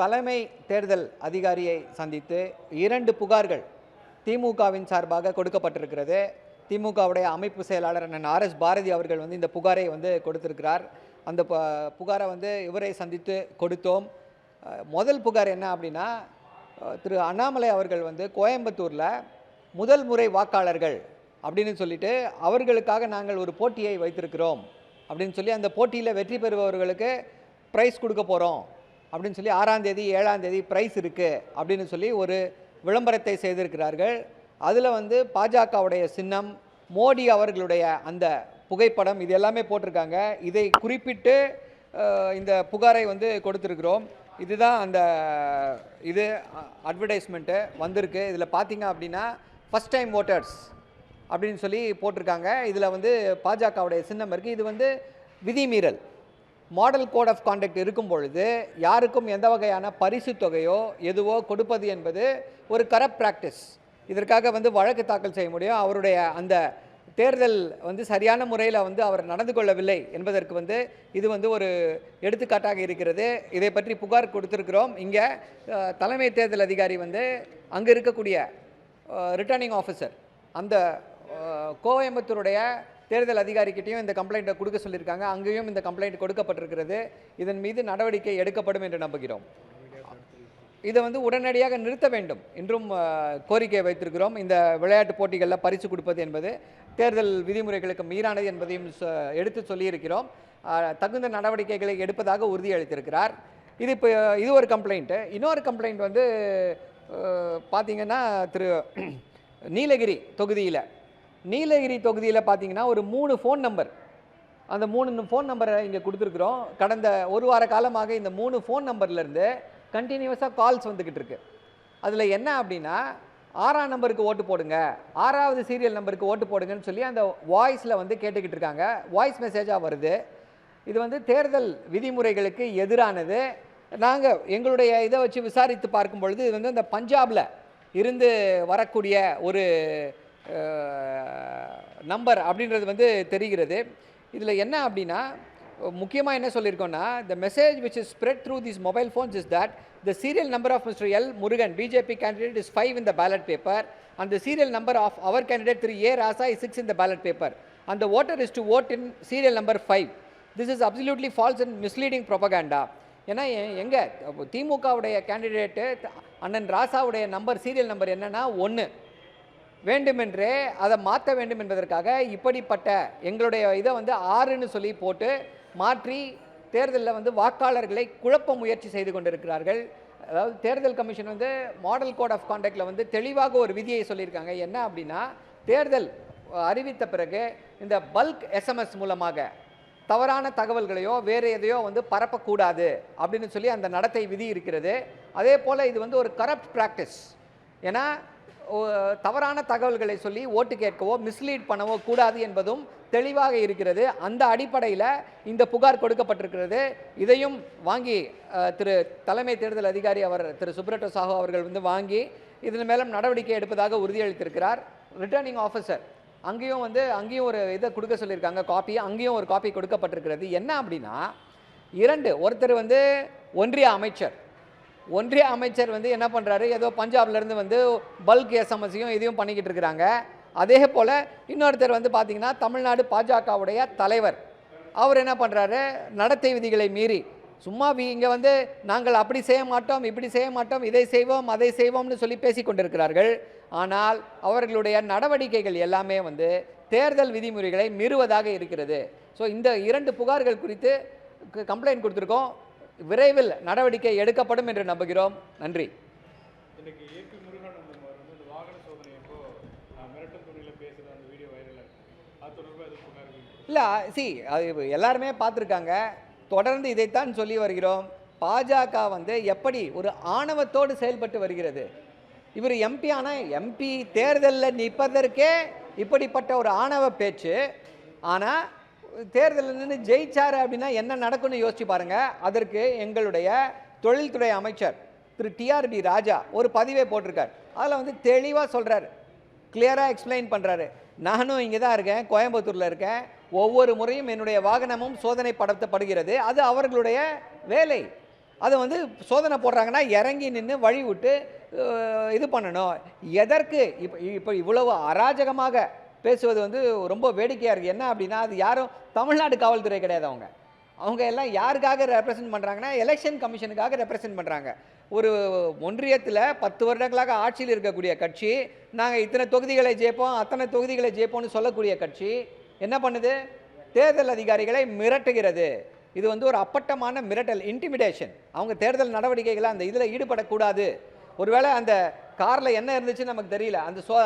தலைமை தேர்தல் அதிகாரியை சந்தித்து 2 புகார்கள் திமுகவின் சார்பாக கொடுக்கப்பட்டிருக்கிறது. திமுகவுடைய அமைப்பு செயலாளர் அண்ணன் RS பாரதி அவர்கள் இந்த புகாரை கொடுத்திருக்கிறார். அந்த புகாரை இவரை சந்தித்து கொடுத்தோம். முதல் புகார் என்ன அப்படின்னா, திரு அண்ணாமலை அவர்கள் கோயம்புத்தூரில் முதல் முறை வாக்காளர்கள் அப்படின்னு சொல்லிட்டு அவர்களுக்காக நாங்கள் ஒரு போட்டியை வைத்திருக்கிறோம் அப்படின்னு சொல்லி அந்த போட்டியில் வெற்றி பெறுபவர்களுக்கு ப்ரைஸ் கொடுக்க போகிறோம் அப்படின்னு சொல்லி 6ஆம் தேதி 7ஆம் தேதி ப்ரைஸ் இருக்குது அப்படின்னு சொல்லி ஒரு விளம்பரத்தை செய்திருக்கிறார்கள். அதில் பாஜகவுடைய சின்னம், மோடி அவர்களுடைய அந்த புகைப்படம், இது எல்லாமே போட்டிருக்காங்க. இதை குறிப்பிட்டு இந்த புகாரை கொடுத்துருக்குறோம். இதுதான் அந்த அட்வர்டைஸ்மெண்ட்டு வந்திருக்கு. இதில் பார்த்தீங்க அப்படின்னா ஃபஸ்ட் டைம் ஓட்டர்ஸ் அப்படின்னு சொல்லி போட்டிருக்காங்க. இதில் பாஜகவுடைய சின்னம் இருக்குது. இது விதிமீறல், மாடல் கோட் ஆஃப் கான்டக்ட் இருக்கும் பொழுது யாருக்கும் எந்த வகையான பரிசு தொகையோ எதுவோ கொடுப்பது என்பது ஒரு கரப்ட் ப்ராக்டிஸ். இதற்காக வழக்கு தாக்கல் செய்ய முடியும். அவருடைய அந்த தேர்தல் சரியான முறையில் அவர் நடந்து கொள்ளவில்லை என்பதற்கு இது ஒரு எடுத்துக்காட்டாக இருக்கிறது. இதை பற்றி புகார் கொடுத்துருக்கிறோம். இங்கே தலைமை தேர்தல் அதிகாரி அங்கே இருக்கக்கூடிய ரிட்டர்னிங் ஆஃபீஸர், அந்த கோயம்புத்தூருடைய தேர்தல் அதிகாரிக்கிட்டையும் இந்த கம்ப்ளைண்ட்டை கொடுக்க சொல்லியிருக்காங்க. அங்கேயும் இந்த கம்ப்ளைண்ட் கொடுக்கப்பட்டிருக்கிறது. இதன் மீது நடவடிக்கை எடுக்கப்படும் என்று நம்புகிறோம். இதை உடனடியாக நிறுத்த வேண்டும் என்றும் கோரிக்கை வைத்திருக்கிறோம். இந்த விளையாட்டு போட்டிகளில் பரிசு கொடுப்பது என்பது தேர்தல் விதிமுறைகளுக்கு மீறானது என்பதையும் எடுத்து சொல்லியிருக்கிறோம். தகுந்த நடவடிக்கைகளை எடுப்பதாக உறுதியளித்திருக்கிறார். இது ஒரு கம்ப்ளைண்ட்டு. இன்னொரு கம்ப்ளைண்ட் பார்த்திங்கன்னா நீலகிரி தொகுதியில் பார்த்திங்கன்னா ஒரு 3 ஃபோன் நம்பர், அந்த 3 ஃபோன் நம்பரை இங்கே கொடுத்துருக்குறோம். கடந்த ஒரு வார காலமாக இந்த 3 ஃபோன் நம்பர்லேருந்து கண்டினியூஸாக கால்ஸ் வந்துக்கிட்டு இருக்கு. அதில் என்ன அப்படின்னா, 6ஆம் நம்பருக்கு ஓட்டு போடுங்க, 6ஆவது சீரியல் நம்பருக்கு ஓட்டு போடுங்கன்னு சொல்லி அந்த வாய்ஸில் கேட்டுக்கிட்டு இருக்காங்க. வாய்ஸ் மெசேஜாக வருது. இது தேர்தல் விதிமுறைகளுக்கு எதிரானது. நாங்கள் எங்களுடைய இதை வச்சு விசாரித்து பார்க்கும் பொழுது இது இந்த பஞ்சாபில் இருந்து வரக்கூடிய ஒரு நம்பர் அப்படின்றது தெரிகிறது. இதில் என்ன அப்படின்னா, முக்கியமாக என்ன சொல்லியிருக்கோன்னா, the message which is spread through these mobile phones is that the serial number of Mr. L. Murugan, BJP candidate, is 5 in the ballot paper, and the serial number of our candidate 3 A. Rasa is 6 in the ballot paper, and the voter is to vote in serial number 5. This is absolutely false and misleading propaganda. ஏன்னா எங்கே திமுகவுடைய candidate அண்ணன் ராசாவுடைய number, serial number என்னென்னா 1. வேண்டுமென்றே அதை மாற்ற வேண்டும் என்பதற்காக இப்படிப்பட்ட எங்களுடைய இதை 6ன்னு சொல்லி போட்டு மாற்றி தேர்தலில் வாக்காளர்களை குழப்ப முயற்சி செய்து கொண்டிருக்கிறார்கள். அதாவது தேர்தல் கமிஷன் மாடல் கோட் ஆஃப் கான்டக்டில் தெளிவாக ஒரு விதியை சொல்லியிருக்காங்க. என்ன அப்படின்னா, தேர்தல் அறிவித்த பிறகு இந்த பல்க் SMS மூலமாக தவறான தகவல்களையோ வேறு எதையோ பரப்பக்கூடாது அப்படின்னு சொல்லி அந்த நடத்தை விதி இருக்கிறது. அதே போல் இது ஒரு கரப்ட் ப்ராக்டிஸ். ஏன்னா தவறான தகவல்களை சொல்லி ஓட்டு கேட்கவோ மிஸ்லீட் பண்ணவோ கூடாது என்பதும் தெளிவாக இருக்கிறது. அந்த அடிப்படையில் இந்த புகார் கொடுக்கப்பட்டிருக்கிறது. இதையும் வாங்கி தலைமை தேர்தல் அதிகாரி திரு சுப்ரட்டோ சாஹூ அவர்கள் வாங்கி இதன் மேலும் நடவடிக்கை எடுப்பதாக உறுதியளித்திருக்கிறார். ரிட்டர்னிங் ஆஃபீஸர் அங்கேயும் ஒரு இதை கொடுக்க சொல்லியிருக்காங்க, காப்பி. அங்கேயும் ஒரு காப்பி கொடுக்கப்பட்டிருக்கிறது. என்ன அப்படின்னா, 2 ஒருத்தர் ஒன்றிய அமைச்சர் என்ன பண்ணுறாரு, ஏதோ பஞ்சாப்லேருந்து பல்க் எஸ்எம்எஸையும் இதையும் பண்ணிக்கிட்டு இருக்கிறாங்க. அதே போல் இன்னொருத்தர் பார்த்திங்கன்னா தமிழ்நாடு பாஜகவுடைய தலைவர், அவர் என்ன பண்ணுறாரு, நடத்தை விதிகளை மீறி சும்மா இங்கே நாங்கள் அப்படி செய்ய மாட்டோம், இப்படி செய்ய மாட்டோம், இதை செய்வோம் அதை செய்வோம்னு சொல்லி பேசி கொண்டிருக்கிறார்கள். ஆனால் அவர்களுடைய நடவடிக்கைகள் எல்லாமே தேர்தல் விதிமுறைகளை மீறுவதாக இருக்கிறது. ஸோ இந்த 2 புகார்கள் குறித்து கம்ப்ளைண்ட் கொடுத்துருக்கோம். விரைவில் நடவடிக்கை எடுக்கப்படும் என்று நம்புகிறோம். நன்றி. இல்லை, அது எல்லாருமே பார்த்துருக்காங்க. தொடர்ந்து இதைத்தான் சொல்லி வருகிறோம். பாஜக எப்படி ஒரு ஆணவத்தோடு செயல்பட்டு வருகிறது. இவர் எம்பி தேர்தலில் நிற்பதற்கே இப்படிப்பட்ட ஒரு ஆணவ பேச்சு. ஆனால் தேர்தலில் நின்று ஜெயிச்சார் அப்படின்னா என்ன நடக்கும்னு யோசிச்சு பாருங்கள். அதற்கு எங்களுடைய தொழில்துறை அமைச்சர் திரு TRB ராஜா ஒரு பதிவை போட்டிருக்கார். அதில் தெளிவாக சொல்கிறார், கிளியராக எக்ஸ்பிளைன் பண்ணுறாரு. நானும் இங்கே தான் இருக்கேன், கோயம்புத்தூரில் இருக்கேன். ஒவ்வொரு முறையும் என்னுடைய வாகனமும் சோதனை படுத்தப்படுகிறது. அது அவர்களுடைய வேலை. அதை வந்து சோதனை போடுறாங்கன்னா இறங்கி நின்று வழி விட்டு இது பண்ணணும். எதற்கு இப்போ இவ்வளவு அராஜகமாக பேசுவது வந்து ரொம்ப வேடிக்கையாக இருக்குது. என்ன அப்படின்னா, அது யாரும் தமிழ்நாடு காவல்துறை கிடையாது. அவங்க எல்லாம் யாருக்காக ரெப்ரசன்ட் பண்ணுறாங்கன்னா, எலெக்ஷன் கமிஷனுக்காக ரெப்ரசன்ட் பண்ணுறாங்க. ஒரு ஒன்றியத்தில் 10 வருடங்களாக ஆட்சியில் இருக்கக்கூடிய கட்சி, நாங்கள் இத்தனை தொகுதிகளை ஜெயிப்போம், அத்தனை தொகுதிகளை ஜெயிப்போம்னு சொல்லக்கூடிய கட்சி என்ன பண்ணுது? தேர்தல் அதிகாரிகளை மிரட்டுகிறது. இது வந்து ஒரு அப்பட்டமான மிரட்டல், இன்டிமிடேஷன். அவங்க தேர்தல் நடவடிக்கைகளை அந்த இதில் ஈடுபடக்கூடாது. ஒருவேளை அந்த காரில் என்ன இருந்துச்சுன்னு நமக்கு தெரியல.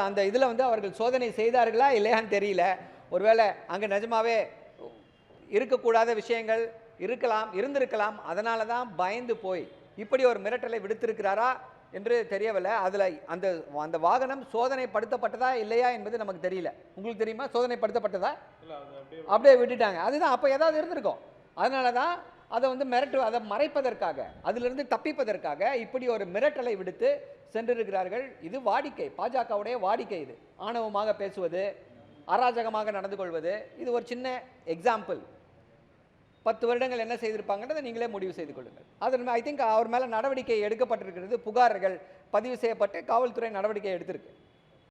அந்த இதில் வந்து அவர்கள் சோதனை செய்தார்களா இல்லையான்னு தெரியல. ஒருவேளை அங்கே நிஜமாவே இருக்கக்கூடாத விஷயங்கள் இருந்திருக்கலாம். அதனால தான் பயந்து போய் இப்படி ஒரு மிரட்டலை விடுத்திருக்கிறாரா என்று தெரியவில்லை. அதில் அந்த வாகனம் சோதனைப்படுத்தப்பட்டதா இல்லையா என்பது நமக்கு தெரியல. உங்களுக்கு தெரியுமா சோதனைப்படுத்தப்பட்டதா? அப்படியே விட்டுட்டாங்க. அதுதான் அப்போ ஏதாவது இருந்திருக்கும். அதனால தான் அதை வந்து அதை மறைப்பதற்காக, அதிலிருந்து தப்பிப்பதற்காக இப்படி ஒரு மிரட்டலை விடுத்து சென்றிருக்கிறார்கள். இது வாடிக்கை, பாஜகவுடைய வாடிக்கை. இது ஆணவமாக பேசுவது, அராஜகமாக நடந்து கொள்வது. இது ஒரு சின்ன எக்ஸாம்பிள். 10 வருடங்கள் என்ன செய்திருப்பாங்கன்றதை நீங்களே முடிவு செய்து கொள்ளுங்கள். அதில் ஐ திங்க் அவர் மேலே நடவடிக்கை எடுக்கப்பட்டிருக்கிறது. புகார்கள் பதிவு செய்யப்பட்டு காவல்துறை நடவடிக்கை எடுத்திருக்கு.